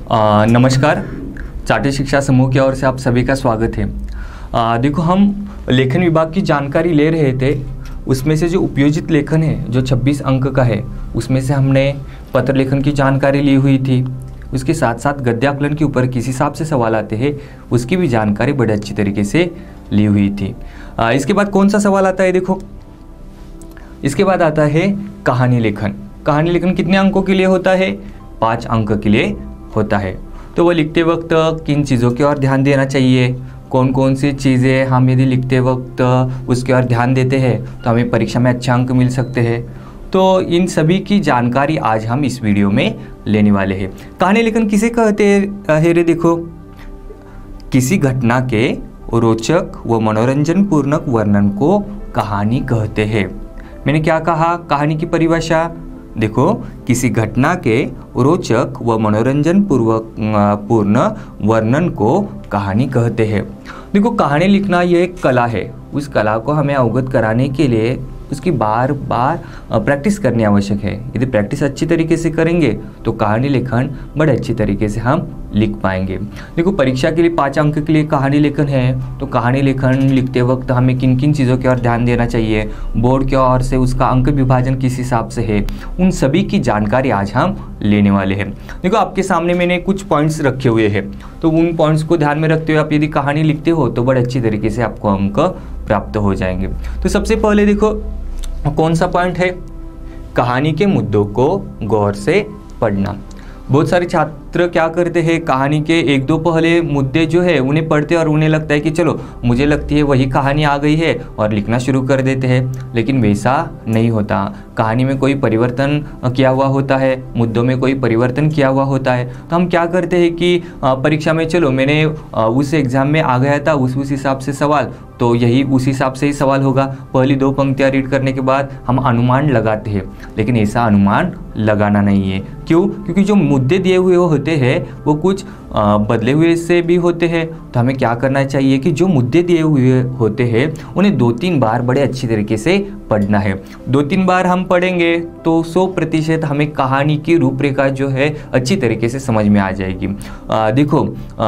नमस्कार। चार्टर्ड शिक्षा समूह की ओर से आप सभी का स्वागत है। देखो, हम लेखन विभाग की जानकारी ले रहे थे। उसमें से जो उपयोजित लेखन है जो 26 अंक का है, उसमें से हमने पत्र लेखन की जानकारी ली हुई थी। उसके साथ साथ गद्याकलन के ऊपर किस हिसाब से सवाल आते हैं उसकी भी जानकारी बड़े अच्छी तरीके से ली हुई थी। इसके बाद कौन सा सवाल आता है? देखो, इसके बाद आता है कहानी लेखन। कहानी लेखन कितने अंकों के लिए होता है? 5 अंक के लिए होता है। तो वो लिखते वक्त किन चीज़ों की ओर ध्यान देना चाहिए, कौन कौन सी चीज़ें हम यदि लिखते वक्त उसके ओर ध्यान देते हैं तो हमें परीक्षा में अच्छे अंक मिल सकते हैं। तो इन सभी की जानकारी आज हम इस वीडियो में लेने वाले हैं। कहानी लेखन किसे कहते हैं रे? देखो, किसी घटना के रोचक व मनोरंजन पूर्णक वर्णन को कहानी कहते हैं। मैंने क्या कहा? कहानी की परिभाषा देखो, किसी घटना के रोचक व मनोरंजन पूर्ण वर्णन को कहानी कहते हैं। देखो, कहानी लिखना यह एक कला है। उस कला को हमें अवगत कराने के लिए उसकी बार बार प्रैक्टिस करनी आवश्यक है। यदि प्रैक्टिस अच्छी तरीके से करेंगे तो कहानी लेखन बड़े अच्छी तरीके से हम लिख पाएंगे। देखो, परीक्षा के लिए 5 अंक के लिए कहानी लेखन है, तो कहानी लेखन लिखते वक्त हमें किन किन चीज़ों की ओर ध्यान देना चाहिए, बोर्ड की ओर से उसका अंक विभाजन किस हिसाब से है, उन सभी की जानकारी आज हम लेने वाले हैं। देखो, आपके सामने मैंने कुछ पॉइंट्स रखे हुए हैं, तो उन पॉइंट्स को ध्यान में रखते हुए आप यदि कहानी लिखते हो तो बड़े अच्छी तरीके से आपको अंक प्राप्त हो जाएंगे। तो सबसे पहले देखो, कौन सा पॉइंट है? कहानी के मुद्दों को गौर से पढ़ना। बहुत सारे छात्र क्या करते हैं, कहानी के 1-2 पहले मुद्दे जो है उन्हें पढ़ते हैं और उन्हें लगता है कि चलो मुझे लगती है वही कहानी आ गई है और लिखना शुरू कर देते हैं। लेकिन वैसा नहीं होता। कहानी में कोई परिवर्तन किया हुआ होता है, मुद्दों में कोई परिवर्तन किया हुआ होता है। तो हम क्या करते हैं कि परीक्षा में चलो मैंने उस एग्ज़ाम में आ गया था उस हिसाब से सवाल, तो यही उस हिसाब से ही सवाल होगा। पहली 2 पंक्तियाँ रीड करने के बाद हम अनुमान लगाते हैं, लेकिन ऐसा अनुमान लगाना नहीं है। क्यों? क्योंकि जो मुद्दे दिए हुए होते हैं वो कुछ बदले हुए से भी होते हैं। तो हमें क्या करना चाहिए कि जो मुद्दे दिए हुए होते हैं उन्हें 2-3 बार बड़े अच्छी तरीके से पढ़ना है। 2-3 बार हम पढ़ेंगे तो 100% हमें कहानी की रूपरेखा जो है अच्छी तरीके से समझ में आ जाएगी। देखो,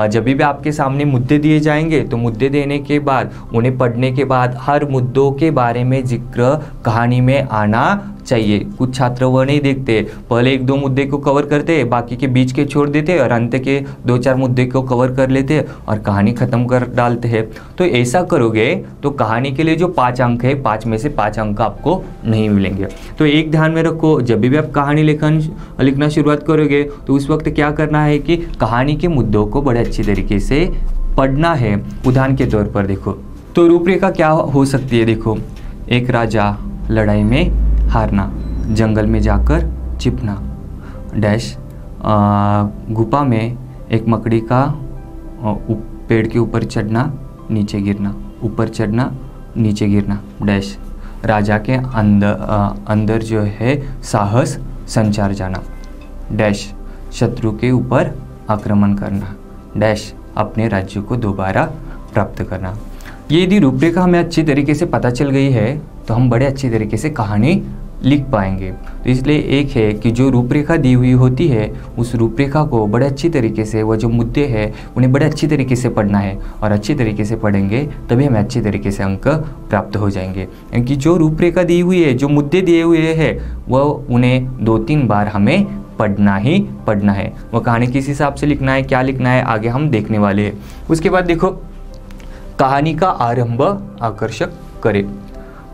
जब भी आपके सामने मुद्दे दिए जाएंगे तो मुद्दे देने के बाद उन्हें पढ़ने के बाद हर मुद्दों के बारे में जिक्र कहानी में आना चाहिए। कुछ छात्र वो नहीं देखते, पहले 1-2 मुद्दे को कवर करते, बाकी के बीच के छोड़ देते और अंत के 2-4 मुद्दे को कवर कर लेते और कहानी खत्म कर डालते हैं। तो ऐसा करोगे तो कहानी के लिए जो 5 अंक है, 5 में से 5 अंक आपको नहीं मिलेंगे। तो एक ध्यान में रखो, जब भी आप कहानी लिखना शुरुआत करोगे तो उस वक्त क्या करना है कि कहानी के मुद्दों को बड़े अच्छी तरीके से पढ़ना है। उदाहरण के तौर पर देखो, तो रूपरेखा क्या हो सकती है? देखो, एक राजा लड़ाई में हारना, जंगल में जाकर छिपना, डैश गुफा में एक मकड़ी का पेड़ के ऊपर चढ़ना, नीचे गिरना, ऊपर चढ़ना, नीचे गिरना, डैश राजा के अंदर जो है साहस संचार जाना, डैश शत्रु के ऊपर आक्रमण करना, डैश अपने राज्य को दोबारा प्राप्त करना। ये यदि रूपरेखा हमें अच्छी तरीके से पता चल गई है तो हम बड़े अच्छी तरीके से कहानी लिख पाएंगे। तो इसलिए एक है कि जो रूपरेखा दी हुई होती है उस रूपरेखा को बड़े अच्छी तरीके से, वो जो मुद्दे हैं उन्हें बड़े अच्छी तरीके से पढ़ना है, और अच्छी तरीके से पढ़ेंगे तभी हमें अच्छी तरीके से अंक प्राप्त हो जाएंगे। क्योंकि जो रूपरेखा दी हुई है, जो मुद्दे दिए हुए हैं, वो उन्हें 2-3 बार हमें पढ़ना ही पढ़ना है। वो कहानी किस हिसाब से लिखना है, क्या लिखना है, आगे हम देखने वाले हैं। उसके बाद देखो, कहानी का आरंभ आकर्षक करे।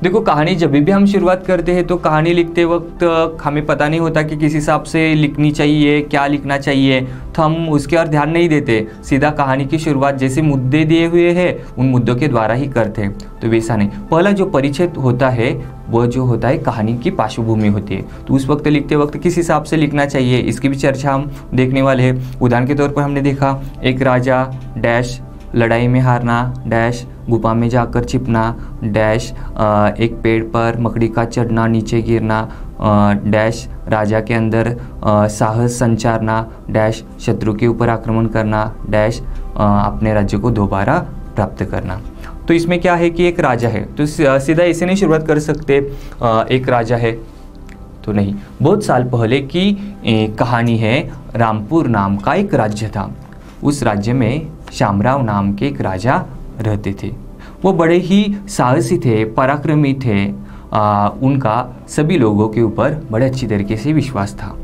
देखो, कहानी जब भी हम शुरुआत करते हैं तो कहानी लिखते वक्त हमें पता नहीं होता कि किस हिसाब से लिखनी चाहिए, क्या लिखना चाहिए, तो हम उसके और ध्यान नहीं देते। सीधा कहानी की शुरुआत जैसे मुद्दे दिए हुए हैं उन मुद्दों के द्वारा ही करते हैं। तो वैसा नहीं, पहला जो परिचय होता है वो जो होता है कहानी की पार्श्वभूमि होती है। तो उस वक्त लिखते वक्त किस हिसाब से लिखना चाहिए इसकी भी चर्चा हम देखने वाले हैं। उदाहरण के तौर पर हमने देखा, एक राजा डैश लड़ाई में हारना, डैश गुफा में जाकर छिपना, डैश एक पेड़ पर मकड़ी का चढ़ना, नीचे गिरना, डैश राजा के अंदर साहस संचारना, डैश शत्रु के ऊपर आक्रमण करना, डैश अपने राज्य को दोबारा प्राप्त करना। तो इसमें क्या है कि एक राजा है, तो सीधा ऐसे नहीं शुरुआत कर सकते। एक राजा है तो नहीं, बहुत साल पहले की कहानी है। रामपुर नाम का एक राज्य था। उस राज्य में शामराव नाम के एक राजा रहते थे। वो बड़े ही साहसी थे, पराक्रमी थे। उनका सभी लोगों के ऊपर बड़े अच्छी तरीके से विश्वास था।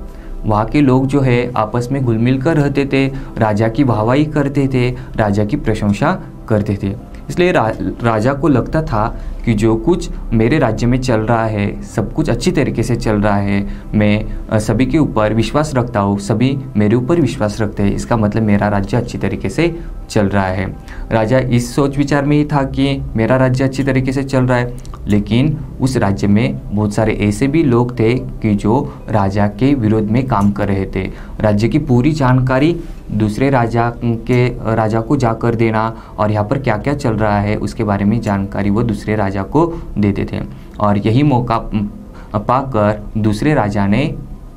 वहाँ के लोग जो है आपस में घुल मिल कर रहते थे, राजा की वाहवाही करते थे, राजा की प्रशंसा करते थे। इसलिए राजा को लगता था कि जो कुछ मेरे राज्य में चल रहा है सब कुछ अच्छी तरीके से चल रहा है, मैं सभी के ऊपर विश्वास रखता हूँ, सभी मेरे ऊपर विश्वास रखते हैं, इसका मतलब मेरा राज्य अच्छी तरीके से चल रहा है। राजा इस सोच विचार में ही था कि मेरा राज्य अच्छी तरीके से चल रहा है, लेकिन उस राज्य में बहुत सारे ऐसे भी लोग थे कि जो राजा के विरोध में काम कर रहे थे। राज्य की पूरी जानकारी दूसरे राजा को जाकर देना और यहाँ पर क्या क्या चल रहा है उसके बारे में जानकारी वो दूसरे राजा को देते थे। और यही मौका पाकर दूसरे राजा ने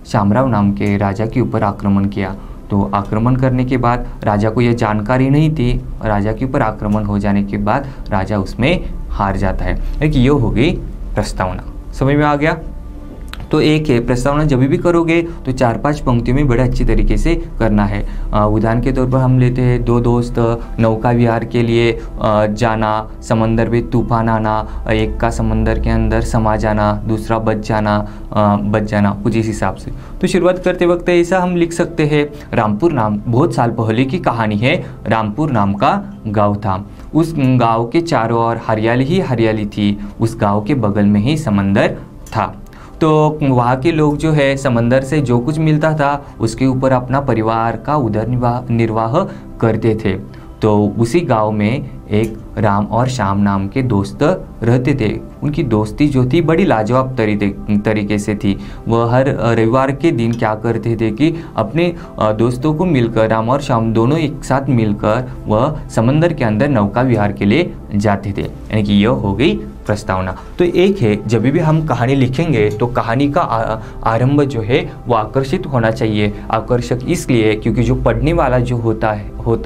शामराव नाम के राजा के ऊपर आक्रमण किया। तो आक्रमण करने के बाद राजा को यह जानकारी नहीं थी। राजा के ऊपर आक्रमण हो जाने के बाद राजा उसमें हार जाता है। एक ये हो गई प्रस्तावना। समझ में आ गया? तो एक है प्रस्तावना, जब भी करोगे तो 4-5 पंक्तियों में बड़े अच्छी तरीके से करना है। उदाहरण के तौर पर हम लेते हैं, 2 दोस्त नौका विहार के लिए जाना, समंदर में तूफान आना, एक का समंदर के अंदर समा जाना, दूसरा बच जाना कुछ इस हिसाब से। तो शुरुआत करते वक्त ऐसा हम लिख सकते हैं, रामपुर नाम बहुत साल पहले की कहानी है। रामपुर नाम का गाँव था। उस गाँव के चारों ओर हरियाली ही हरियाली थी। उस गाँव के बगल में ही समंदर था। तो वहाँ के लोग जो है समंदर से जो कुछ मिलता था उसके ऊपर अपना परिवार का उदर निर्वाह करते थे। तो उसी गांव में एक राम और श्याम नाम के दोस्त रहते थे। उनकी दोस्ती जो थी बड़ी लाजवाब तरीके से थी। वह हर रविवार के दिन क्या करते थे कि अपने दोस्तों को मिलकर, राम और श्याम दोनों एक साथ मिलकर वह समंदर के अंदर नौका विहार के लिए जाते थे। यानी कि यह हो गई प्रस्तावना। तो एक है, जब भी हम कहानी लिखेंगे तो कहानी का आरंभ जो है वो आकर्षित होना चाहिए। आकर्षक इसलिए क्योंकि जो पढ़ने वाला जो होता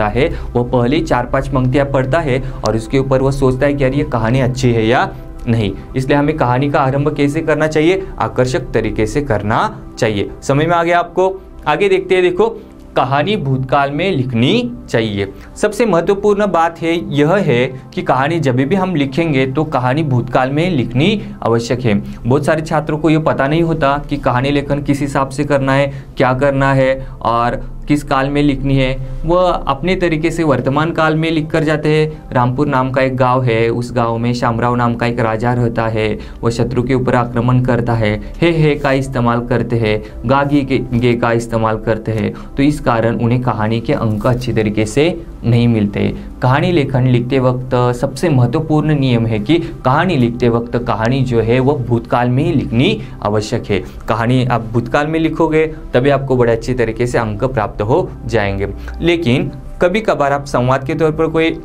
है वो पहले 4-5 पंक्तियाँ पढ़ता है और उसके ऊपर वो सोचता है कि यार ये कहानी अच्छी है या नहीं। इसलिए हमें कहानी का आरंभ कैसे करना चाहिए? आकर्षक तरीके से करना चाहिए। समझ में आ गया आपको? आगे देखते हैं। देखो, कहानी भूतकाल में लिखनी चाहिए। सबसे महत्वपूर्ण बात है यह है कि कहानी जब भी हम लिखेंगे तो कहानी भूतकाल में लिखनी आवश्यक है। बहुत सारे छात्रों को यह पता नहीं होता कि कहानी लेखन किस हिसाब से करना है, क्या करना है और किस काल में लिखनी है। वह अपने तरीके से वर्तमान काल में लिख कर जाते हैं। रामपुर नाम का एक गांव है, उस गांव में शामराव नाम का एक राजा रहता है। वह शत्रु के ऊपर आक्रमण करता है। हे का इस्तेमाल करते हैं, गागी गे का इस्तेमाल करते हैं। तो इस कारण उन्हें कहानी के अंक अच्छी तरीके से नहीं मिलते। कहानी लेखन लिखते वक्त सबसे महत्वपूर्ण नियम है कि कहानी लिखते वक्त कहानी जो है वह भूतकाल में ही लिखनी आवश्यक है। कहानी आप भूतकाल में लिखोगे तभी आपको बड़े अच्छी तरीके से अंक प्राप्त हो जाएंगे। लेकिन कभी कभार आप संवाद के तौर पर कोई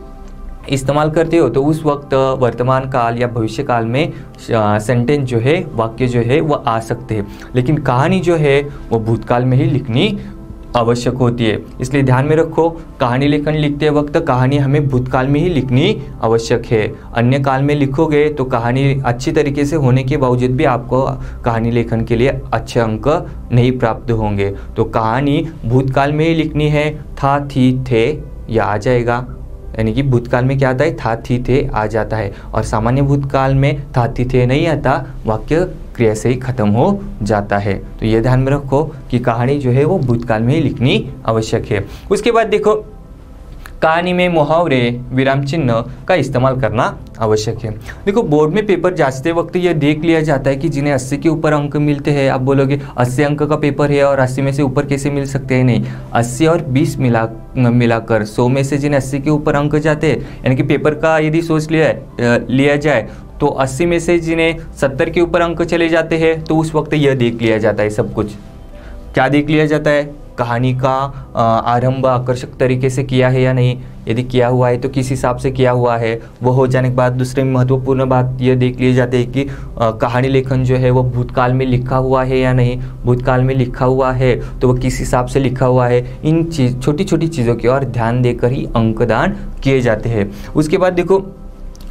इस्तेमाल करते हो तो उस वक्त वर्तमान काल या भविष्य काल में सेंटेंस जो है, वाक्य जो है वह आ सकते हैं। लेकिन कहानी जो है वह भूतकाल में ही लिखनी आवश्यक होती है। इसलिए ध्यान में रखो, कहानी लेखन लिखते वक्त कहानी हमें भूतकाल में ही लिखनी आवश्यक है। अन्य काल में लिखोगे तो कहानी अच्छी तरीके से होने के बावजूद भी आपको कहानी लेखन के लिए अच्छे अंक नहीं प्राप्त होंगे। तो कहानी भूतकाल में ही लिखनी है। था, थी, थे या आ जाएगा। यानी कि भूतकाल में क्या आता है? था, थी, थे आ जाता है। और सामान्य भूतकाल में था, थी, थे नहीं आता, वाक्य क्रिया से ही खत्म हो जाता है। तो ये ध्यान में रखो कि कहानी जो है वो भूतकाल में ही लिखनी आवश्यक है। उसके बाद देखो, कहानी में मुहावरे, विराम चिन्ह का इस्तेमाल करना आवश्यक है। देखो, बोर्ड में पेपर जांचते वक्त ये देख लिया जाता है कि जिन्हें 80 के ऊपर अंक मिलते हैं। आप बोलोगे 80 अंक का पेपर है और 80 में से ऊपर कैसे मिल सकते हैं? नहीं, 80 और 20 मिलाकर 100 में से जिन्हें 80 के ऊपर अंक जाते हैं, यानी कि पेपर का यदि सोच लिया जाए तो 80 में से जिन्हें 70 के ऊपर अंक चले जाते हैं तो उस वक्त यह देख लिया जाता है। सब कुछ क्या देख लिया जाता है? कहानी का आरंभ आकर्षक तरीके से किया है या नहीं। यदि किया हुआ है तो किस हिसाब से किया हुआ है। वो हो जाने के बाद दूसरी महत्वपूर्ण बात यह देख ली जाती है कि कहानी लेखन जो है वो भूतकाल में लिखा हुआ है या नहीं। भूतकाल में लिखा हुआ है तो वो किस हिसाब से लिखा हुआ है। इन छोटी छोटी चीज़ों की ओर ध्यान देकर ही अंकदान किए जाते हैं। उसके बाद देखो,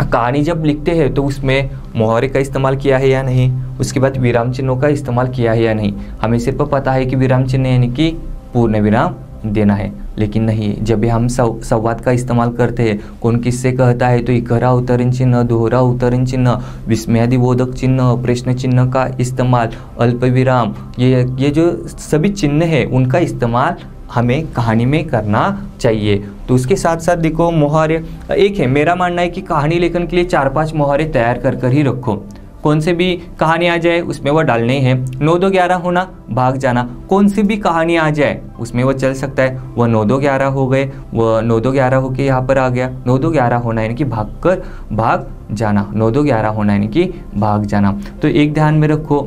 कहानी जब लिखते हैं तो उसमें मुहावरे का इस्तेमाल किया है या नहीं। उसके बाद विराम चिन्हों का इस्तेमाल किया है या नहीं। हमें सिर्फ पता है कि विराम चिन्ह यानी कि पूर्ण विराम देना है, लेकिन नहीं, जब भी हम संवाद का इस्तेमाल करते हैं, कौन किससे कहता है तो इकहरा उद्धरण चिन्ह, दोहरा उद्धरण चिन्ह, विस्मयादिबोधक चिन्ह, प्रश्न चिन्ह का इस्तेमाल, अल्प विराम, ये जो सभी चिन्ह है उनका इस्तेमाल हमें कहानी में करना चाहिए। तो उसके साथ साथ देखो मुहावरे एक है, मेरा मानना है कि कहानी लेखन के लिए 4-5 मुहावरे तैयार कर ही रखो। कौन से भी कहानी आ जाए उसमें वो डालने हैं। 9 2 11 होना, भाग जाना, कौन सी भी कहानी आ जाए उसमें वो चल सकता है। वह 9 2 11 हो गए, वह 9 2 11 होके यहाँ पर आ गया, 9 2 11 होना यानी कि भाग जाना, 9 2 11 होना यानी कि भाग जाना। तो एक ध्यान में रखो।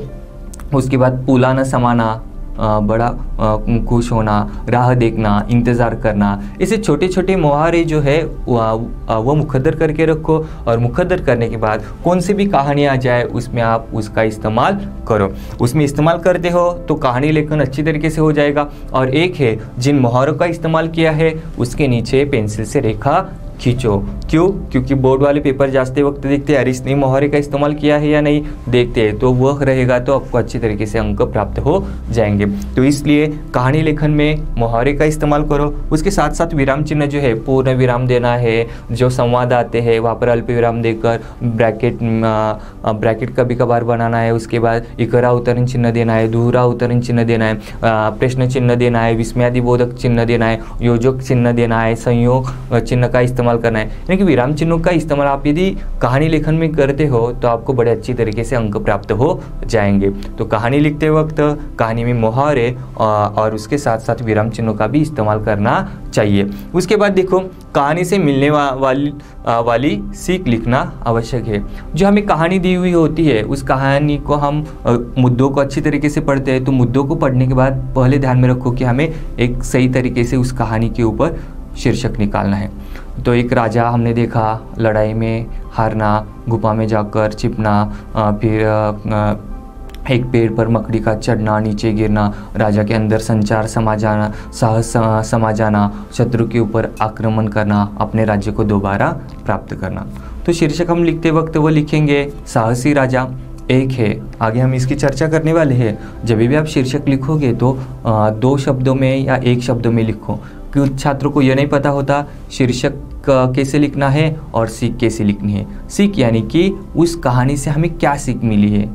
उसके बाद पुलाना समाना, बड़ा खुश होना, राह देखना, इंतज़ार करना, ऐसे छोटे छोटे मुहावरे जो है वो मुकद्दर करके रखो। और मुकद्दर करने के बाद कौन सी भी कहानी आ जाए उसमें आप उसका इस्तेमाल करो। उसमें इस्तेमाल करते हो तो कहानी लेखन अच्छी तरीके से हो जाएगा। और एक है, जिन मुहावरों का इस्तेमाल किया है उसके नीचे पेंसिल से रेखा खींचो। क्यों? क्योंकि बोर्ड वाले पेपर जाते वक्त देखते हैं, अरे इसने मुहावरे का इस्तेमाल किया है या नहीं, देखते हैं, तो वह रहेगा तो आपको अच्छी तरीके से अंक प्राप्त हो जाएंगे। तो इसलिए कहानी लेखन में मुहावरे का इस्तेमाल करो। उसके साथ साथ विराम चिन्ह जो है पूर्ण विराम देना है। जो संवाद आते हैं वहाँ पर अल्प विराम देकर ब्रैकेट कभी कभार बनाना है। उसके बाद इकहरा उद्धरण चिन्ह देना है, दोहरा उद्धरण चिन्ह देना है, प्रश्न चिन्ह देना है, विस्मयादिबोधक चिन्ह देना है, योजक चिन्ह देना है, संयोग चिन्ह का इस्तेमाल करना है। यानी कि विराम चिन्हों का इस्तेमाल आप यदि कहानी लेखन में करते हो तो आपको बड़े अच्छी तरीके से अंक प्राप्त हो जाएंगे। तो कहानी लिखते वक्त कहानी में मुहावरे और उसके साथ साथ विराम चिन्हों का भी इस्तेमाल करना चाहिए। उसके बाद देखो, कहानी से मिलने वाली सीख लिखना आवश्यक है। जो हमें कहानी दी हुई होती है उस कहानी को हम मुद्दों को अच्छी तरीके से पढ़ते हैं। तो मुद्दों को पढ़ने के बाद पहले ध्यान में रखो कि हमें एक सही तरीके से उस कहानी के ऊपर शीर्षक निकालना है। तो एक राजा हमने देखा, लड़ाई में हारना, गुफा में जाकर छिपना, फिर एक पेड़ पर मकड़ी का चढ़ना, नीचे गिरना, राजा के अंदर संचार समा जाना, साहस समा जाना, शत्रु के ऊपर आक्रमण करना, अपने राज्य को दोबारा प्राप्त करना। तो शीर्षक हम लिखते वक्त वो लिखेंगे साहसी राजा। एक है, आगे हम इसकी चर्चा करने वाले हैं। जब भी आप शीर्षक लिखोगे तो 2 शब्दों में या 1 शब्दों में लिखो। कुछ छात्रों को यह नहीं पता होता शीर्षक कैसे लिखना है और सीख कैसे लिखनी है। सीख यानी कि उस कहानी से हमें क्या सीख मिली है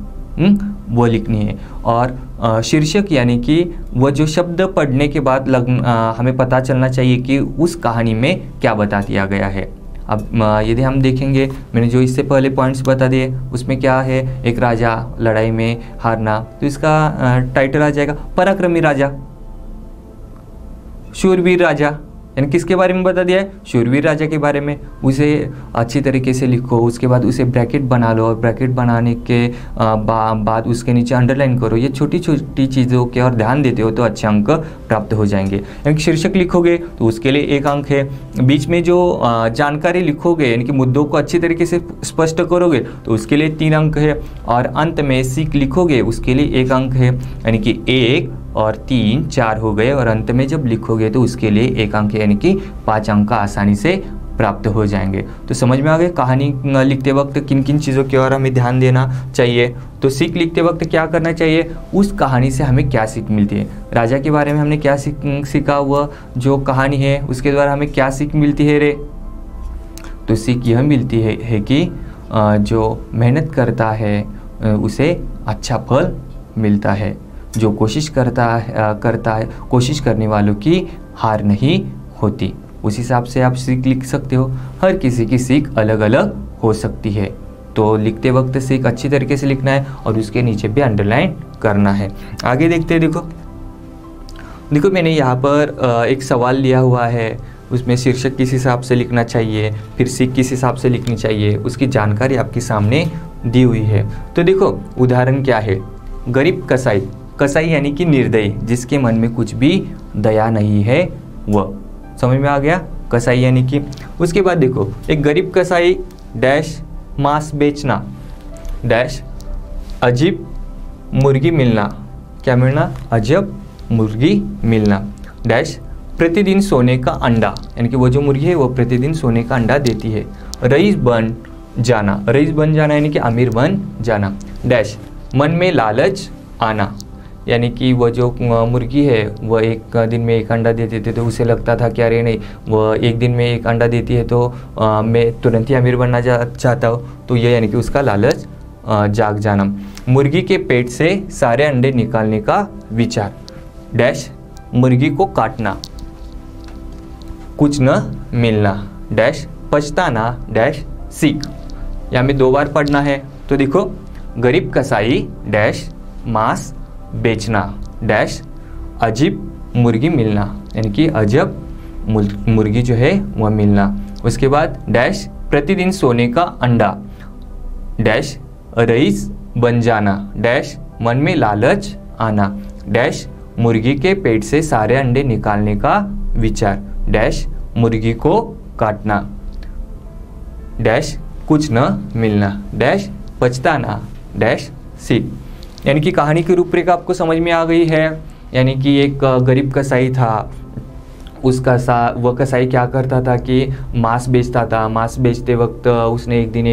वो लिखनी है। और शीर्षक यानी कि वो जो शब्द पढ़ने के बाद हमें पता चलना चाहिए कि उस कहानी में क्या बता दिया गया है। अब यदि हम देखेंगे, मैंने जो इससे पहले पॉइंट्स बता दिए उसमें क्या है, एक राजा, लड़ाई में हारना, तो इसका टाइटल आ जाएगा पराक्रमी राजा, शूरवीर राजा। यानी किसके बारे में बता दिया है? शूरवीर राजा के बारे में। उसे अच्छी तरीके से लिखो। उसके बाद उसे ब्रैकेट बना लो और ब्रैकेट बनाने के बाद उसके नीचे अंडरलाइन करो। ये छोटी छोटी चीज़ों के और ध्यान देते हो तो अच्छे अंक प्राप्त हो जाएंगे। यानी शीर्षक लिखोगे तो उसके लिए 1 अंक है। बीच में जो जानकारी लिखोगे यानी कि मुद्दों को अच्छी तरीके से स्पष्ट करोगे तो उसके लिए 3 अंक है। और अंत में सीख लिखोगे उसके लिए 1 अंक है। यानी कि 1 और 3 4 हो गए। और अंत में जब लिखोगे तो उसके लिए 1 अंक यानी कि 5 अंक आसानी से प्राप्त हो जाएंगे। तो समझ में आ गए कहानी लिखते वक्त किन किन चीज़ों की ओर हमें ध्यान देना चाहिए। तो सीख लिखते वक्त क्या करना चाहिए, उस कहानी से हमें क्या सीख मिलती है। राजा के बारे में हमने क्या सीखा, हुआ जो कहानी है उसके द्वारा हमें क्या सीख मिलती है रे। तो सीख यह मिलती है कि जो मेहनत करता है उसे अच्छा फल मिलता है। जो कोशिश करता है कोशिश करने वालों की हार नहीं होती। उस हिसाब से आप सीख लिख सकते हो। हर किसी की सीख अलग अलग हो सकती है। तो लिखते वक्त सीख अच्छी तरीके से लिखना है और उसके नीचे भी अंडरलाइन करना है। आगे देखते हैं। देखो मैंने यहाँ पर एक सवाल लिया हुआ है। उसमें शीर्षक किस हिसाब से लिखना चाहिए, फिर सीख किस हिसाब से लिखनी चाहिए, उसकी जानकारी आपके सामने दी हुई है। तो देखो उदाहरण क्या है, गरीब कसाई। कसाई यानी कि निर्दयी, जिसके मन में कुछ भी दया नहीं है वह। समझ में आ गया, कसाई यानी कि। उसके बाद देखो, एक गरीब कसाई डैश मांस बेचना डैश अजीब मुर्गी मिलना। क्या मिलना? अजब मुर्गी मिलना डैश प्रतिदिन सोने का अंडा। यानी कि वो जो मुर्गी है वो प्रतिदिन सोने का अंडा देती है। रईस बन जाना। रईस बन जाना यानी कि अमीर बन जाना डैश मन में लालच आना, यानी कि वह जो मुर्गी है वह एक दिन में एक अंडा देती थी, तो उसे लगता था कि अरे नहीं, वह एक दिन में एक अंडा देती है तो मैं तुरंत ही अमीर बनना चाहता हूँ, तो ये यानी कि उसका लालच जाग जाना। मुर्गी के पेट से सारे अंडे निकालने का विचार, डैश मुर्गी को काटना, कुछ न मिलना, डैश पछताना, डैश सीख। यहाँ में 2 बार पढ़ना है, तो देखो गरीब कसाई डैश मांस बेचना, डैश अजीब मुर्गी मिलना, यानी कि अजब मुर्गी जो है वह मिलना। उसके बाद डैश प्रतिदिन सोने का अंडा, डैश रईस बन जाना, डैश मन में लालच आना, डैश मुर्गी के पेट से सारे अंडे निकालने का विचार, डैश मुर्गी को काटना, डैश कुछ न मिलना, डैश पछताना, डैश सीख। यानी कि कहानी की रूपरेखा आपको समझ में आ गई है। यानी कि एक गरीब कसाई था, वह कसाई क्या करता था कि मांस बेचता था। मांस बेचते वक्त उसने एक दिन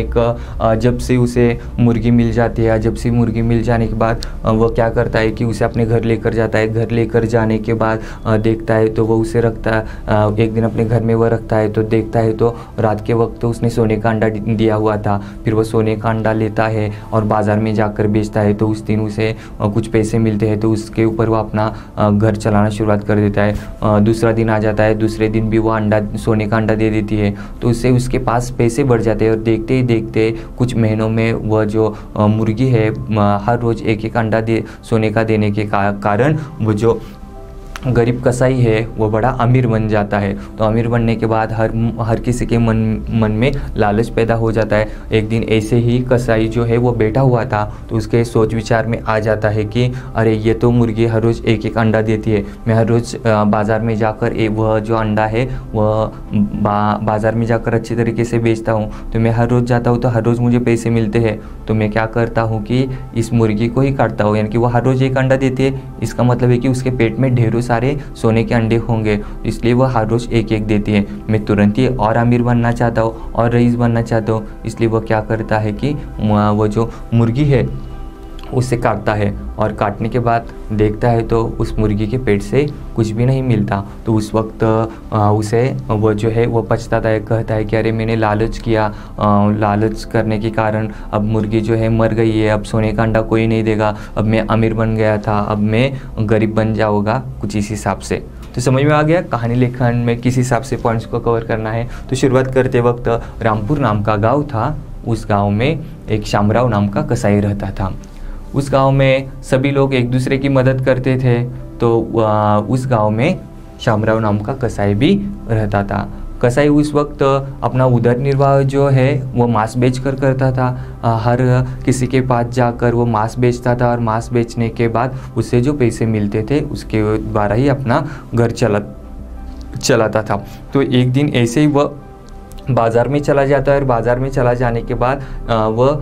जब से उसे मुर्गी मिल जाती है, जब से मुर्गी मिल जाने के बाद वह क्या करता है कि उसे अपने घर लेकर जाता है। घर लेकर जाने के बाद देखता है तो वह उसे रखता है, एक दिन अपने घर में वह रखता है तो देखता है तो रात के वक्त तो उसने सोने का अंडा दिया हुआ था। फिर वह सोने का अंडा लेता है और बाज़ार में जाकर बेचता है, तो उस दिन उसे कुछ पैसे मिलते हैं, तो उसके ऊपर वह अपना घर चलाना शुरुआत कर देता है। दूसरा दिन आ जाता है, दूसरे दिन भी वो अंडा, सोने का अंडा दे देती है, तो उससे उसके पास पैसे बढ़ जाते हैं। और देखते ही देखते कुछ महीनों में वह जो मुर्गी है हर रोज़ एक एक अंडा सोने का देने के कारण वो जो गरीब कसाई है वो बड़ा अमीर बन जाता है। तो अमीर बनने के बाद हर किसी के मन में लालच पैदा हो जाता है। एक दिन ऐसे ही कसाई जो है वो बैठा हुआ था, तो उसके सोच विचार में आ जाता है कि अरे ये तो मुर्गी हर रोज़ एक एक अंडा देती है, मैं हर रोज़ बाज़ार में जाकर वह जो अंडा है वह बाज़ार में जाकर अच्छे तरीके से बेचता हूँ, तो मैं हर रोज़ जाता हूँ तो हर रोज़ मुझे पैसे मिलते हैं। तो मैं क्या करता हूँ कि इस मुर्गी को ही काटता हूँ, यानी कि वो हर रोज़ एक अंडा देती है, इसका मतलब है कि उसके पेट में ढेरों सारे सोने के अंडे होंगे, इसलिए वह हर रोज़ एक एक देती है। मैं तुरंत ही और अमीर बनना चाहता हूँ और रईस बनना चाहता हूँ, इसलिए वह क्या करता है कि वो जो मुर्गी है उसे काटता है। और काटने के बाद देखता है तो उस मुर्गी के पेट से कुछ भी नहीं मिलता। तो उस वक्त उसे वो जो है वो पछताता है, कहता है कि अरे मैंने लालच किया, लालच करने के कारण अब मुर्गी जो है मर गई है, अब सोने का अंडा कोई नहीं देगा, अब मैं अमीर बन गया था, अब मैं गरीब बन जाऊँगा, कुछ इस हिसाब से। तो समझ में आ गया कहानी लेखन में किस हिसाब से पॉइंट्स को कवर करना है। तो शुरुआत करते वक्त रामपुर नाम का गाँव था, उस गाँव में एक शामराव नाम का कसाई रहता था। उस गांव में सभी लोग एक दूसरे की मदद करते थे, तो उस गांव में शामराव नाम का कसाई भी रहता था। कसाई उस वक्त अपना उदर निर्वाह जो है वो मांस बेच कर करता था। हर किसी के पास जाकर वो मांस बेचता था और मांस बेचने के बाद उससे जो पैसे मिलते थे उसके द्वारा ही अपना घर चलाता था। तो एक दिन ऐसे ही वह बाज़ार में चला जाता है और बाज़ार में चला जाने के बाद वह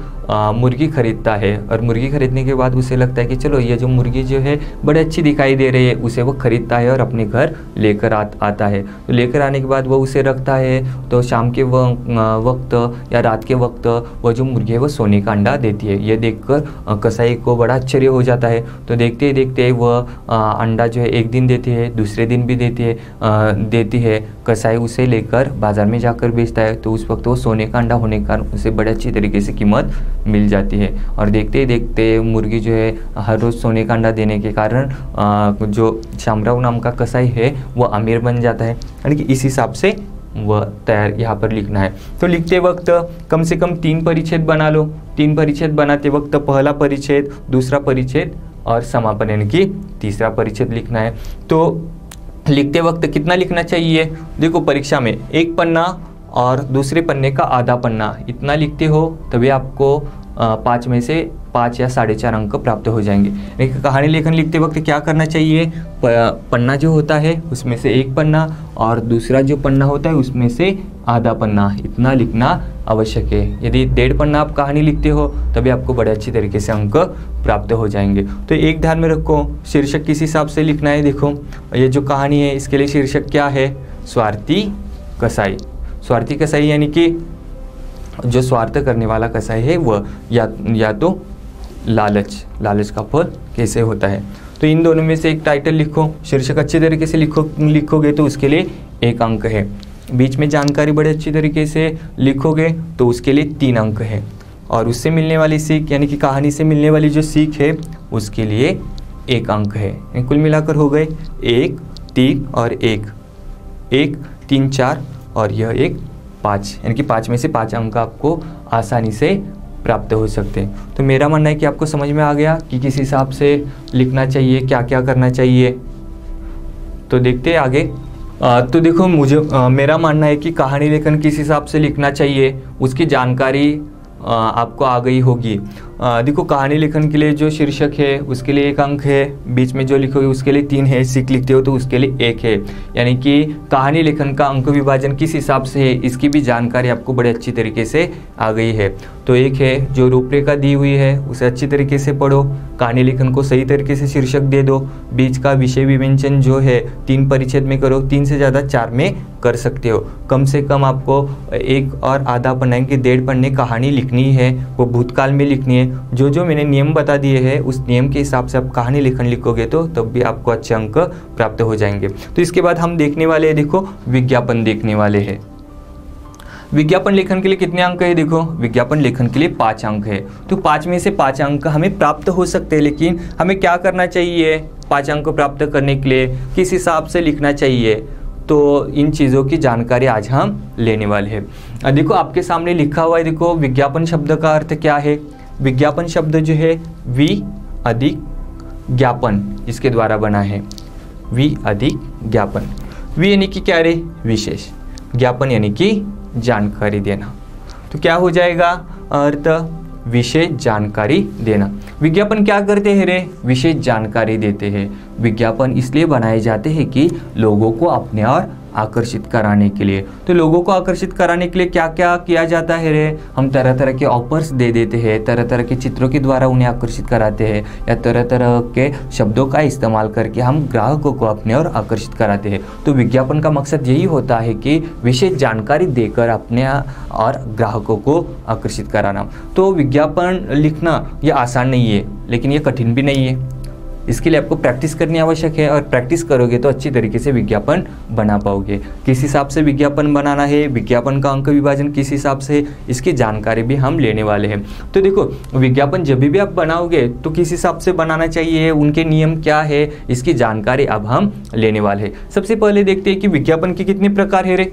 मुर्गी खरीदता है। और मुर्गी खरीदने के बाद उसे लगता है कि चलो ये जो मुर्गी जो है बड़ी अच्छी दिखाई दे रही है, उसे वो खरीदता है और अपने घर लेकर आता है। तो लेकर आने के बाद वो उसे रखता है, तो शाम के वक्त या रात के वक्त वो जो मुर्गी है वो सोने का अंडा देती है। ये देखकर कसाई को बड़ा आश्चर्य हो जाता है। तो देखते ही देखते वह अंडा जो है एक दिन देती है, दूसरे दिन भी देती है। कसाई उसे लेकर बाज़ार में जाकर बेचता है, तो उस वक्त वो सोने का अंडा होने के कारण उसे बड़े अच्छी तरीके से कीमत मिल जाती है। और देखते ही देखते मुर्गी जो है हर रोज़ सोने का अंडा देने के कारण जो शामराव नाम का कसाई है वो अमीर बन जाता है। यानी कि इस हिसाब से वह तैयार यहाँ पर लिखना है। तो लिखते वक्त कम से कम 3 परिच्छेद बना लो। 3 परिच्छेद बनाते वक्त पहला परिच्छेद, दूसरा परिच्छेद और समापन यानी कि तीसरा परिच्छेद लिखना है। तो लिखते वक्त कितना लिखना चाहिए? देखो परीक्षा में 1 पन्ना और दूसरे पन्ने का आधा पन्ना, इतना लिखते हो तभी आपको 5 में से 5 या 4.5 अंक प्राप्त हो जाएंगे। लेकिन कहानी लेखन लिखते वक्त क्या करना चाहिए? पन्ना जो होता है उसमें से 1 पन्ना और दूसरा जो पन्ना होता है उसमें से आधा पन्ना, इतना लिखना आवश्यक है। यदि 1.5 पन्ना आप कहानी लिखते हो तभी आपको बड़े अच्छी तरीके से अंक प्राप्त हो जाएंगे। तो एक ध्यान में रखो, शीर्षक किस हिसाब से लिखना है। देखो ये जो कहानी है इसके लिए शीर्षक क्या है? स्वार्थी कसाई। स्वार्थी कसाई यानी कि जो स्वार्थ करने वाला कसाई है वह या तो लालच का फल कैसे होता है। तो इन दोनों में से एक टाइटल लिखो, शीर्षक अच्छे तरीके से लिखोगे तो उसके लिए 1 अंक है। बीच में जानकारी बड़े अच्छी तरीके से लिखोगे तो उसके लिए 3 अंक है। और उससे मिलने वाली सीख यानी कि कहानी से मिलने वाली जो सीख है उसके लिए 1 अंक है। कुल मिलाकर हो गए 1, 3 और 1, 1, 3, 4 और यह एक 5, यानी कि 5 में से 5 अंक आपको आसानी से प्राप्त हो सकते हैं। तो मेरा मानना है कि आपको समझ में आ गया कि किस हिसाब से लिखना चाहिए, क्या क्या करना चाहिए। तो देखते हैं आगे। तो देखो मेरा मानना है कि कहानी लेखन किस हिसाब से लिखना चाहिए उसकी जानकारी आपको आ गई होगी। देखो कहानी लेखन के लिए जो शीर्षक है उसके लिए 1 अंक है, बीच में जो लिखोगे उसके लिए 3 है, सीख लिखते हो तो उसके लिए 1 है। यानी कि कहानी लेखन का अंक विभाजन किस हिसाब से है इसकी भी जानकारी आपको बड़े अच्छी तरीके से आ गई है। तो 1 है जो रूपरेखा दी हुई है उसे अच्छी तरीके से पढ़ो, कहानी लेखन को सही तरीके से शीर्षक दे दो, बीच का विषय विवेचन जो है 3 परिच्छेद में करो, 3 से ज़्यादा 4 में कर सकते हो। कम से कम आपको 1 और आधा पन्ने की 1.5 पन्ने कहानी लिखनी है, वो भूतकाल में लिखनी है। जो मैंने नियम बता दिए हैं उस नियम के हिसाब से आप कहानी लेखन लिखोगे तो तब भी आपको अच्छे अंक प्राप्त हो जाएंगे। तो इसके बाद हम देखने वाले हैं, देखो विज्ञापन देखने वाले हैं। विज्ञापन लेखन के लिए कितने अंक है? देखो विज्ञापन लेखन के लिए 5 अंक है। तो 5 में से 5 अंक हमें प्राप्त हो सकते हैं, लेकिन हमें क्या करना चाहिए 5 अंक प्राप्त करने के लिए, किस हिसाब से लिखना चाहिए, तो इन चीज़ों की जानकारी आज हम लेने वाले हैं। देखो आपके सामने लिखा हुआ है, देखो विज्ञापन शब्द का अर्थ क्या है। विज्ञापन शब्द जो है वि अधिक ज्ञापन इसके द्वारा बना है, वि अधिक ज्ञापन। वि यानी कि क्या रे? विशेष, ज्ञापन यानी कि जानकारी देना। तो क्या हो जाएगा अर्थ? विशेष जानकारी देना। विज्ञापन क्या करते हैं रे? विशेष जानकारी देते हैं। विज्ञापन इसलिए बनाए जाते हैं कि लोगों को अपने और आकर्षित कराने के लिए। तो लोगों को आकर्षित कराने के लिए क्या क्या किया जाता है रे? हम तरह तरह के ऑफर्स दे देते हैं, तरह तरह के चित्रों के द्वारा उन्हें आकर्षित कराते हैं, या तरह तरह के शब्दों का इस्तेमाल करके हम ग्राहकों को अपने और आकर्षित कराते हैं। तो विज्ञापन का मकसद यही होता है कि विशेष जानकारी देकर अपने और ग्राहकों को आकर्षित कराना। तो विज्ञापन लिखना ये आसान नहीं है, लेकिन ये कठिन भी नहीं है। इसके लिए आपको प्रैक्टिस करनी आवश्यक है, और प्रैक्टिस करोगे तो अच्छी तरीके से विज्ञापन बना पाओगे। किस हिसाब से विज्ञापन बनाना है, विज्ञापन का अंक विभाजन किस हिसाब से, इसकी जानकारी भी हम लेने वाले हैं। तो देखो विज्ञापन जब भी आप बनाओगे तो किस हिसाब से बनाना चाहिए, उनके नियम क्या है, इसकी जानकारी अब हम लेने वाले हैं। सबसे पहले देखते हैं कि विज्ञापन के कितने प्रकार है रे।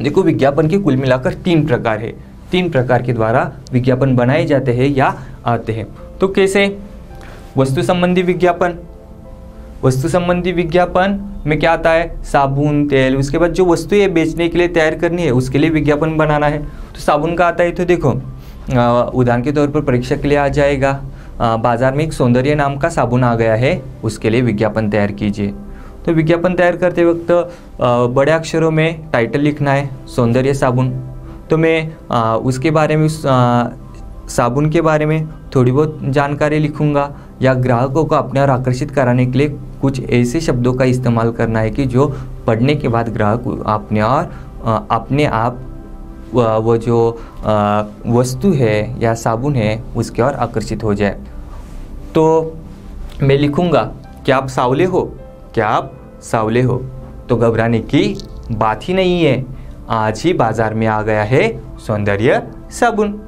देखो विज्ञापन के कुल मिलाकर 3 प्रकार है। 3 प्रकार के द्वारा विज्ञापन बनाए जाते हैं या आते हैं। तो कैसे? वस्तु संबंधी विज्ञापन। वस्तु संबंधी विज्ञापन में क्या आता है? साबुन, तेल, उसके बाद जो वस्तुएं बेचने के लिए तैयार करनी है उसके लिए विज्ञापन बनाना है। तो साबुन का आता है, तो देखो उदाहरण के तौर पर परीक्षा के लिए आ जाएगा, बाजार में एक सौंदर्य नाम का साबुन आ गया है, उसके लिए विज्ञापन तैयार कीजिए। तो विज्ञापन तैयार करते वक्त बड़े अक्षरों में टाइटल लिखना है, सौंदर्य साबुन। तो मैं उसके बारे में, उस साबुन के बारे में थोड़ी बहुत जानकारी लिखूंगा, या ग्राहकों को अपने और आकर्षित कराने के लिए कुछ ऐसे शब्दों का इस्तेमाल करना है कि जो पढ़ने के बाद ग्राहक अपने और अपने आप वो जो वस्तु है या साबुन है उसके और आकर्षित हो जाए। तो मैं लिखूंगा, क्या आप सावले हो? क्या आप सावले हो? तो घबराने की बात ही नहीं है, आज ही बाजार में आ गया है सौंदर्य साबुन।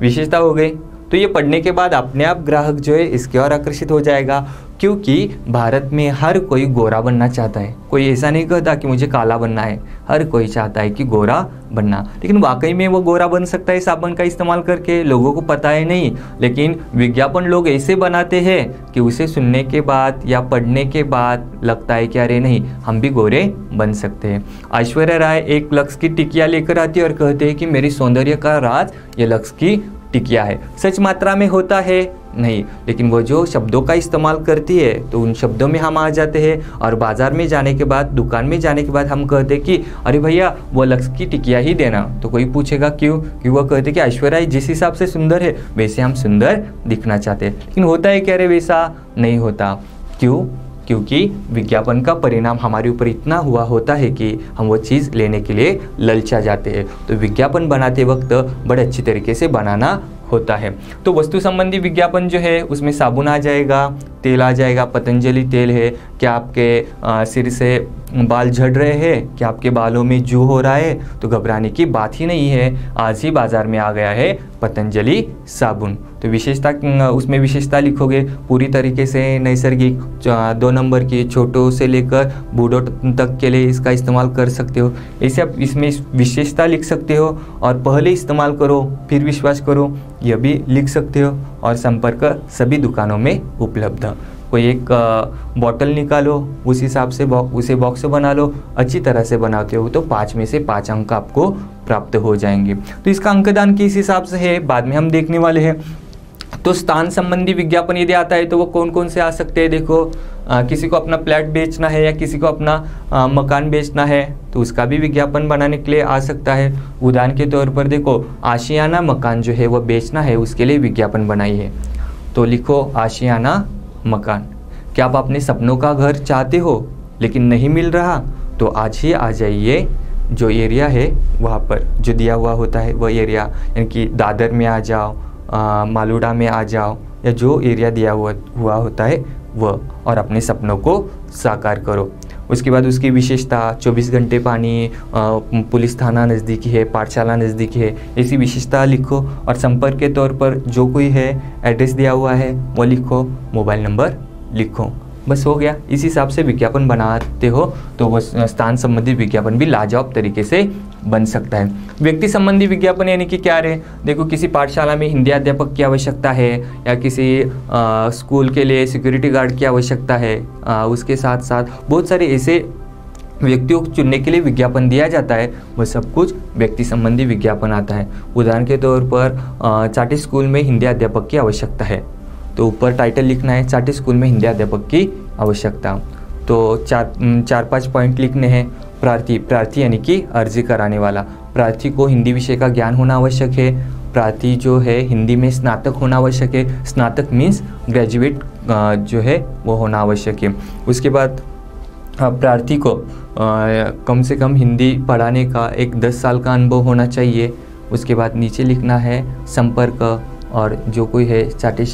विशेषता हो गई। तो ये पढ़ने के बाद अपने आप ग्राहक जो है इसके और आकर्षित हो जाएगा, क्योंकि भारत में हर कोई गोरा बनना चाहता है। कोई ऐसा नहीं कहता कि मुझे काला बनना है, हर कोई चाहता है कि गोरा बनना। लेकिन वाकई में वो गोरा बन सकता है साबुन का इस्तेमाल करके, लोगों को पता है नहीं। लेकिन विज्ञापन लोग ऐसे बनाते हैं कि उसे सुनने के बाद या पढ़ने के बाद लगता है कि अरे नहीं, हम भी गोरे बन सकते हैं। ऐश्वर्या राय एक लक्स की टिकिया लेकर आती है और कहते हैं कि मेरी सौंदर्य का राज ये लक्स की टिकिया है। सच मात्रा में होता है नहीं, लेकिन वो जो शब्दों का इस्तेमाल करती है तो उन शब्दों में हम आ जाते हैं, और बाजार में जाने के बाद, दुकान में जाने के बाद हम कहते हैं कि अरे भैया वो लक्स की टिकिया ही देना। तो कोई पूछेगा क्यों? कि वो कहते कि ऐश्वर्या जिस हिसाब से सुंदर है वैसे हम सुंदर दिखना चाहते हैं। लेकिन होता है क्या रे? वैसा नहीं होता। क्यों? क्योंकि विज्ञापन का परिणाम हमारे ऊपर इतना हुआ होता है कि हम वो चीज़ लेने के लिए ललचा जाते हैं। तो विज्ञापन बनाते वक्त बड़े अच्छी तरीके से बनाना होता है। तो वस्तु संबंधी विज्ञापन जो है उसमें साबुन आ जाएगा, तेल आ जाएगा, पतंजलि तेल है, क्या आपके सिर से बाल झड़ रहे हैं, क्या आपके बालों में जू हो रहा है, तो घबराने की बात ही नहीं है, आज ही बाजार में आ गया है पतंजलि साबुन। तो विशेषता, उसमें विशेषता लिखोगे पूरी तरीके से नैसर्गिक, 2 नंबर की, छोटों से लेकर बूढ़ों तक के लिए इसका इस्तेमाल कर सकते हो, ऐसे आप इसमें विशेषता लिख सकते हो। और पहले इस्तेमाल करो फिर विश्वास करो, यह भी लिख सकते हो। और संपर्क सभी दुकानों में उपलब्ध। कोई एक बॉटल निकालो, उस हिसाब से उसे बॉक्स बना लो, अच्छी तरह से बनाते हो तो 5 में से 5 अंक आपको प्राप्त हो जाएंगे। तो इसका अंकदान किस हिसाब से है बाद में हम देखने वाले हैं। तो स्थान संबंधी विज्ञापन यदि आता है तो वो कौन कौन से आ सकते हैं, देखो किसी को अपना फ्लैट बेचना है या किसी को अपना मकान बेचना है तो उसका भी विज्ञापन बनाने के लिए आ सकता है। उदाहरण के तौर पर देखो, आशियाना मकान जो है वो बेचना है, उसके लिए विज्ञापन बनाइए। तो लिखो आशियाना मकान। क्या आप अपने सपनों का घर चाहते हो लेकिन नहीं मिल रहा, तो आज ही आ जाइए, जो एरिया है वहाँ पर जो दिया हुआ होता है वह एरिया, यानी कि दादर में आ जाओ, मालूड़ा में आ जाओ, या जो एरिया दिया हुआ होता है वह, और अपने सपनों को साकार करो। उसके बाद उसकी विशेषता, 24 घंटे पानी, पुलिस थाना नज़दीकी है, पाठशाला नज़दीकी है, ऐसी विशेषता लिखो। और संपर्क के तौर पर जो कोई है, एड्रेस दिया हुआ है वो लिखो, मोबाइल नंबर लिखो, बस हो गया। इस हिसाब से विज्ञापन बनाते हो तो वो स्थान संबंधी विज्ञापन भी लाजवाब तरीके से बन सकता है। व्यक्ति संबंधी विज्ञापन यानी कि क्या है, देखो किसी पाठशाला में हिंदी अध्यापक की आवश्यकता है, या किसी स्कूल के लिए सिक्योरिटी गार्ड की आवश्यकता है, उसके साथ साथ बहुत सारे ऐसे व्यक्तियों को चुनने के लिए विज्ञापन दिया जाता है, वह सब कुछ व्यक्ति संबंधी विज्ञापन आता है। उदाहरण के तौर पर चाटी स्कूल में हिंदी अध्यापक की आवश्यकता है, तो ऊपर टाइटल लिखना है चाटी स्कूल में हिंदी अध्यापक की आवश्यकता। तो 4-5 पॉइंट लिखने हैं। प्रार्थी यानी कि अर्जी कराने वाला, प्रार्थी को हिंदी विषय का ज्ञान होना आवश्यक है, प्रार्थी जो है हिंदी में स्नातक होना आवश्यक है, स्नातक मीन्स ग्रेजुएट जो है वो होना आवश्यक है। उसके बाद प्रार्थी को कम से कम हिंदी पढ़ाने का एक 10 साल का अनुभव होना चाहिए। उसके बाद नीचे लिखना है संपर्क, और जो कोई है चाटे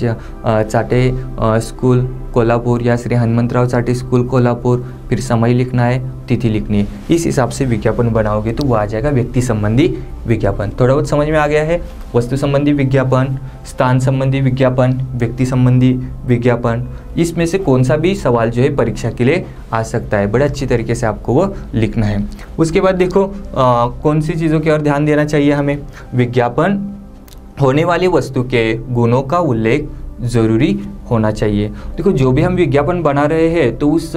स्कूल कोल्हापुर या श्री हनुमंतराव चाटे स्कूल कोल्हापुर, फिर समय लिखना है, तिथि लिखनी है। इस हिसाब से विज्ञापन बनाओगे तो वो आ जाएगा व्यक्ति संबंधी विज्ञापन। थोड़ा बहुत समझ में आ गया है। वस्तु संबंधी विज्ञापन, स्थान संबंधी विज्ञापन, व्यक्ति संबंधी विज्ञापन, इसमें से कौन सा भी सवाल जो है परीक्षा के लिए आ सकता है, बड़े अच्छी तरीके से आपको वो लिखना है। उसके बाद देखो कौन सी चीज़ों की ओर ध्यान देना चाहिए हमें, विज्ञापन होने वाली वस्तु के गुणों का उल्लेख ज़रूरी होना चाहिए। देखो जो भी हम विज्ञापन बना रहे हैं तो उस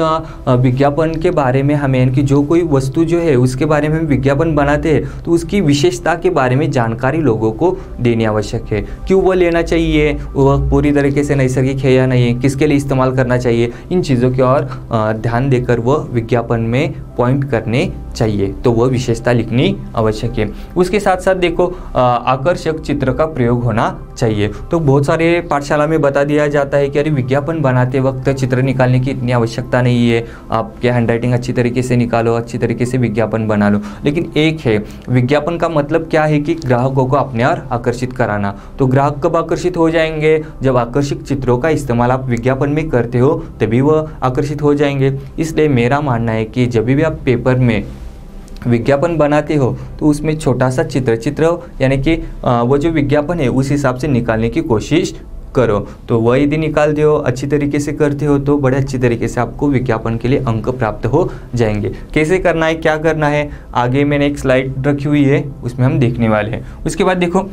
विज्ञापन के बारे में हमें, यानी कि जो कोई वस्तु जो है उसके बारे में हम विज्ञापन बनाते हैं तो उसकी विशेषता के बारे में जानकारी लोगों को देनी आवश्यक है। क्यों वो लेना चाहिए, वह पूरी तरीके से नैसर्गिक है या नहीं, किसके लिए इस्तेमाल करना चाहिए, इन चीज़ों की ओर ध्यान देकर वह विज्ञापन में पॉइंट करने चाहिए, तो वह विशेषता लिखनी आवश्यक है। उसके साथ साथ देखो आकर्षक चित्र का प्रयोग होना चाहिए। तो बहुत सारे पाठशाला में बता दिया जाता है कि अरे विज्ञापन बनाते वक्त चित्र निकालने की इतनी आवश्यकता नहीं है, आपके हैंडराइटिंग अच्छी तरीके से निकालो, अच्छी तरीके से विज्ञापन बना लो। लेकिन एक है, विज्ञापन का मतलब क्या है कि ग्राहकों को अपने ओर आकर्षित कराना। तो ग्राहक कब आकर्षित हो जाएंगे, जब आकर्षक चित्रों का इस्तेमाल आप विज्ञापन में करते हो तभी वह आकर्षित हो जाएंगे। इसलिए मेरा मानना है कि जब भी आप पेपर में विज्ञापन बनाते हो तो उसमें छोटा सा चित्र यानी कि वो जो विज्ञापन है उस हिसाब से निकालने की कोशिश करो। तो वह यदि निकाल दो, अच्छी तरीके से करते हो तो बड़े अच्छी तरीके से आपको विज्ञापन के लिए अंक प्राप्त हो जाएंगे। कैसे करना है, क्या करना है, आगे मैंने एक स्लाइड रखी हुई है उसमें हम देखने वाले हैं। उसके बाद देखो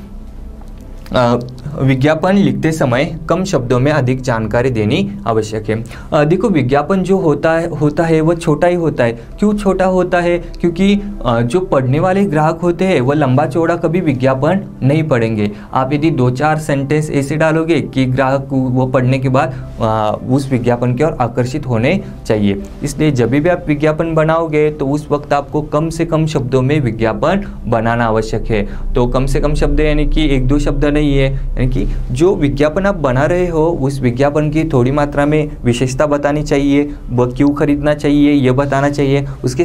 विज्ञापन लिखते समय कम शब्दों में अधिक जानकारी देनी आवश्यक है। देखो विज्ञापन जो होता है वह छोटा ही होता है। क्यों छोटा होता है, क्योंकि जो पढ़ने वाले ग्राहक होते हैं वह लंबा चौड़ा कभी विज्ञापन नहीं पढ़ेंगे। आप यदि 2-4 सेंटेंस ऐसे डालोगे कि ग्राहक वो पढ़ने के बाद उस विज्ञापन की ओर आकर्षित होने चाहिए। इसलिए जब भी आप विज्ञापन बनाओगे तो उस वक्त आपको कम से कम शब्दों में विज्ञापन बनाना आवश्यक है। तो कम से कम शब्द यानी कि 1-2 शब्द नहीं है, यानी कि जो विज्ञापन आप बना रहे हो उस विज्ञापन की थोड़ी मात्रा में विशेषता बतानी चाहिए, वह क्यों खरीदना चाहिए ये बताना चाहिए, उसके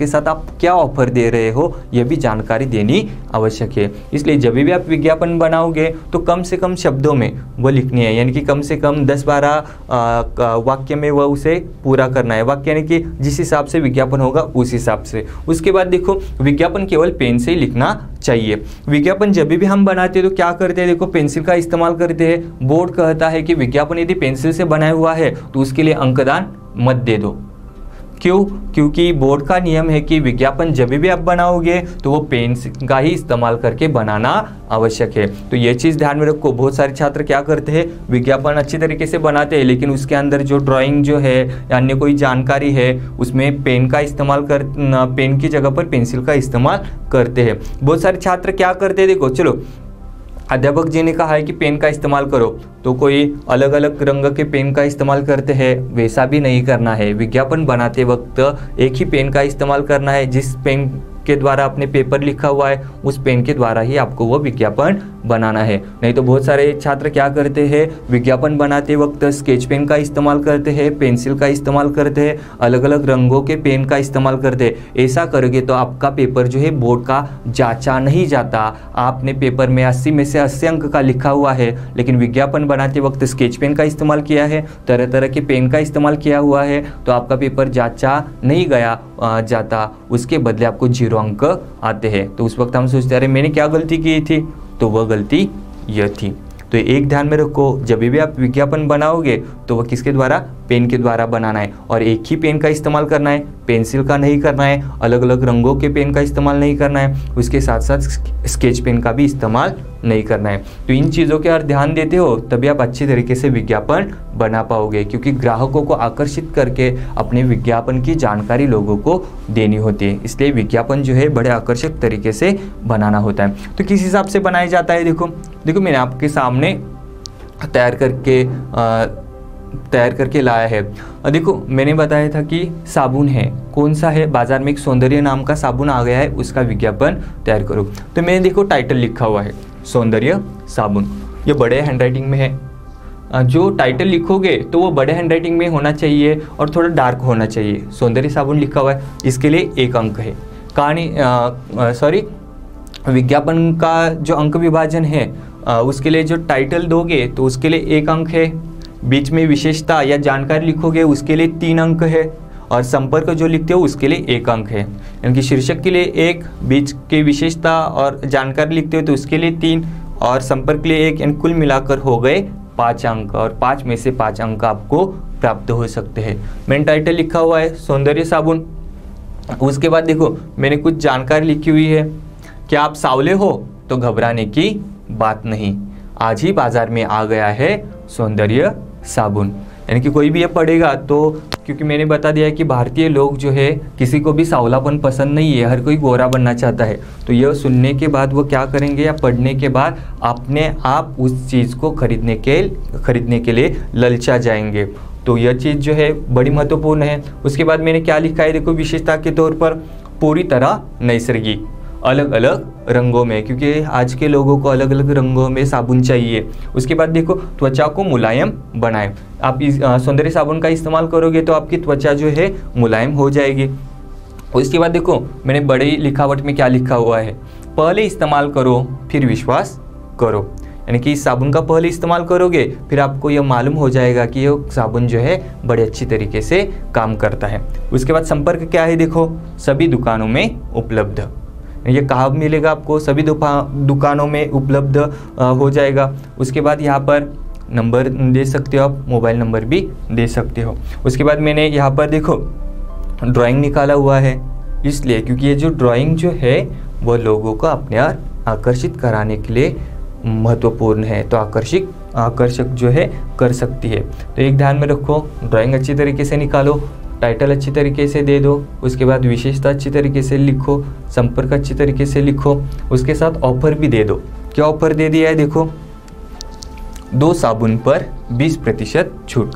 साथ आप क्या ऑफर दे रहे हो यह भी जानकारी देनी आवश्यक है। इसलिए जब भी आप विज्ञापन बनाओगे तो कम से कम शब्दों में वह लिखनी है, यानी कि कम से कम 10-12 वाक्य में वह उसे पूरा करना है। वाक्य यानी कि जिस हिसाब से विज्ञापन होगा उस हिसाब से। उसके बाद देखो विज्ञापन केवल पेन से ही लिखना चाहिए। विज्ञापन जब भी हम बनाते हैं तो क्या करते हैं, देखो पेंसिल का इस्तेमाल करते हैं। बोर्ड कहता है कि विज्ञापन यदि पेंसिल से बनाया हुआ है तो उसके लिए अंकदान मत दे दो। क्यों? क्योंकि बोर्ड का नियम है कि विज्ञापन जब भी आप बनाओगे तो वो पेन का ही इस्तेमाल करके बनाना आवश्यक है। तो ये चीज़ ध्यान में रखो। बहुत सारे छात्र क्या करते हैं, विज्ञापन अच्छी तरीके से बनाते हैं लेकिन उसके अंदर जो ड्राइंग जो है या अन्य कोई जानकारी है उसमें पेन का इस्तेमाल पेन की जगह पर पेंसिल का इस्तेमाल करते हैं। बहुत सारे छात्र क्या करते हैं, देखो चलो अध्यापक जी ने कहा है कि पेन का इस्तेमाल करो तो कोई अलग अलग रंग के पेन का इस्तेमाल करते हैं, वैसा भी नहीं करना है। विज्ञापन बनाते वक्त एक ही पेन का इस्तेमाल करना है। जिस पेन के द्वारा आपने पेपर लिखा हुआ है उस पेन के द्वारा ही आपको वो विज्ञापन बनाना है। नहीं तो बहुत सारे छात्र क्या करते हैं, विज्ञापन बनाते वक्त स्केच पेन का इस्तेमाल करते हैं, पेंसिल का इस्तेमाल करते हैं, अलग अलग रंगों के पेन का इस्तेमाल करते हैं। ऐसा करोगे तो आपका पेपर जो है बोर्ड का जांचा नहीं जाता। आपने पेपर में 80 में से 80 अंक का लिखा हुआ है लेकिन विज्ञापन बनाते वक्त स्केच पेन का इस्तेमाल किया है, तरह तरह के पेन का इस्तेमाल किया हुआ है तो आपका पेपर जांचा नहीं गया जाता, उसके बदले आपको 0 अंक आते हैं। तो उस वक्त हम सोचते अरे मैंने क्या गलती की थी, तो वह गलती यह थी। तो एक ध्यान में रखो, जब भी आप विज्ञापन बनाओगे तो वह किसके द्वारा, पेन के द्वारा बनाना है और एक ही पेन का इस्तेमाल करना है, पेंसिल का नहीं करना है, अलग अलग रंगों के पेन का इस्तेमाल नहीं करना है, उसके साथ साथ स्केच पेन का भी इस्तेमाल नहीं करना है। तो इन चीज़ों के अगर ध्यान देते हो तभी आप अच्छी तरीके से विज्ञापन बना पाओगे, क्योंकि ग्राहकों को आकर्षित करके अपने विज्ञापन की जानकारी लोगों को देनी होती है। इसलिए विज्ञापन जो है बड़े आकर्षक तरीके से बनाना होता है। तो किस हिसाब से बनाया जाता है, देखो मैंने आपके सामने तैयार करके लाया है। देखो मैंने बताया था कि साबुन है, कौन सा है, बाजार में एक सौंदर्य नाम का साबुन आ गया है, उसका विज्ञापन तैयार करो। तो मैंने देखो टाइटल लिखा हुआ है सौंदर्य साबुन, ये बड़े हैंडराइटिंग में है। जो टाइटल लिखोगे तो वो बड़े हैंडराइटिंग में होना चाहिए और थोड़ा डार्क होना चाहिए। सौंदर्य साबुन लिखा हुआ है, इसके लिए 1 अंक है। विज्ञापन का जो अंक विभाजन है उसके लिए जो टाइटल दोगे तो उसके लिए 1 अंक है। बीच में विशेषता या जानकारी लिखोगे उसके लिए 3 अंक है और संपर्क जो लिखते हो उसके लिए 1 अंक है। यानी कि शीर्षक के लिए 1, बीच की विशेषता और जानकारी लिखते हो तो उसके लिए 3 और संपर्क के लिए 1, यानी कुल मिलाकर हो गए 5 अंक और 5 में से 5 अंक आपको प्राप्त हो सकते हैं। मैंने टाइटल लिखा हुआ है सौंदर्य साबुन। उसके बाद देखो मैंने कुछ जानकारी लिखी हुई है। क्या आप सांवले हो तो घबराने की बात नहीं, आज ही बाजार में आ गया है सौंदर्य साबुन। यानी कि कोई भी ये पढ़ेगा तो, क्योंकि मैंने बता दिया है कि भारतीय लोग जो है किसी को भी सांवलापन पसंद नहीं है, हर कोई गोरा बनना चाहता है। तो यह सुनने के बाद वो क्या करेंगे या पढ़ने के बाद अपने आप उस चीज़ को खरीदने के लिए ललचा जाएंगे। तो यह चीज़ जो है बड़ी महत्वपूर्ण है। उसके बाद मैंने क्या लिखा है, देखो विशेषता के तौर पर पूरी तरह नैसर्गिक, अलग अलग रंगों में, क्योंकि आज के लोगों को अलग अलग रंगों में साबुन चाहिए। उसके बाद देखो त्वचा को मुलायम बनाए। आप इस सौंदर्य साबुन का इस्तेमाल करोगे तो आपकी त्वचा जो है मुलायम हो जाएगी। उसके बाद देखो मैंने बड़ी लिखावट में क्या लिखा हुआ है, पहले इस्तेमाल करो फिर विश्वास करो। यानी कि इस साबुन का पहले इस्तेमाल करोगे फिर आपको यह मालूम हो जाएगा कि यह साबुन जो है बड़े अच्छी तरीके से काम करता है। उसके बाद संपर्क क्या है, देखो सभी दुकानों में उपलब्ध। ये कहाँ मिलेगा आपको, सभी दुकानों में उपलब्ध हो जाएगा। उसके बाद यहाँ पर नंबर दे सकते हो आप, मोबाइल नंबर भी दे सकते हो। उसके बाद मैंने यहाँ पर देखो ड्राइंग निकाला हुआ है, इसलिए क्योंकि ये जो ड्राइंग जो है वो लोगों को अपने ओर आकर्षित कराने के लिए महत्वपूर्ण है, तो आकर्षक जो है कर सकती है। तो एक ध्यान में रखो, ड्राइंग अच्छी तरीके से निकालो, टाइटल अच्छी तरीके से दे दो, उसके बाद विशेषता अच्छी तरीके से लिखो, संपर्क अच्छी तरीके से लिखो, उसके साथ ऑफर भी दे दो। क्या ऑफर दे दिया है, देखो 2 साबुन पर 20% छूट।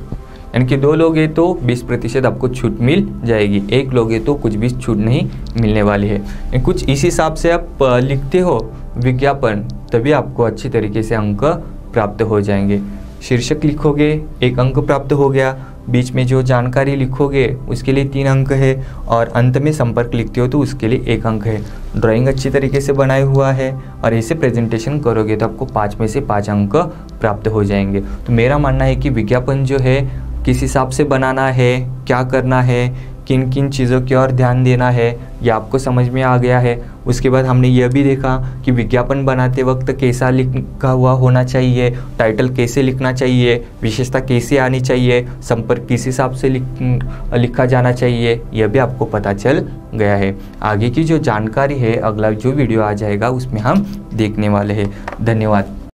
यानी कि 2 लोग हैं तो 20% आपको छूट मिल जाएगी, 1 लोग हैं तो कुछ भी छूट नहीं मिलने वाली है। कुछ इस हिसाब से आप लिखते हो विज्ञापन, तभी आपको अच्छी तरीके से अंक प्राप्त हो जाएंगे। शीर्षक लिखोगे 1 अंक प्राप्त हो गया, बीच में जो जानकारी लिखोगे उसके लिए 3 अंक है, और अंत में संपर्क लिखते हो तो उसके लिए 1 अंक है। ड्राइंग अच्छी तरीके से बनाया हुआ है और ऐसे प्रेजेंटेशन करोगे तो आपको 5 में से 5 अंक प्राप्त हो जाएंगे। तो मेरा मानना है कि विज्ञापन जो है किस हिसाब से बनाना है, क्या करना है, किन किन चीज़ों की ओर ध्यान देना है, यह आपको समझ में आ गया है। उसके बाद हमने यह भी देखा कि विज्ञापन बनाते वक्त कैसा लिखा हुआ होना चाहिए, टाइटल कैसे लिखना चाहिए, विशेषता कैसे आनी चाहिए, संपर्क किस हिसाब से लिखा जाना चाहिए, यह भी आपको पता चल गया है। आगे की जो जानकारी है अगला जो वीडियो आ जाएगा उसमें हम देखने वाले हैं। धन्यवाद।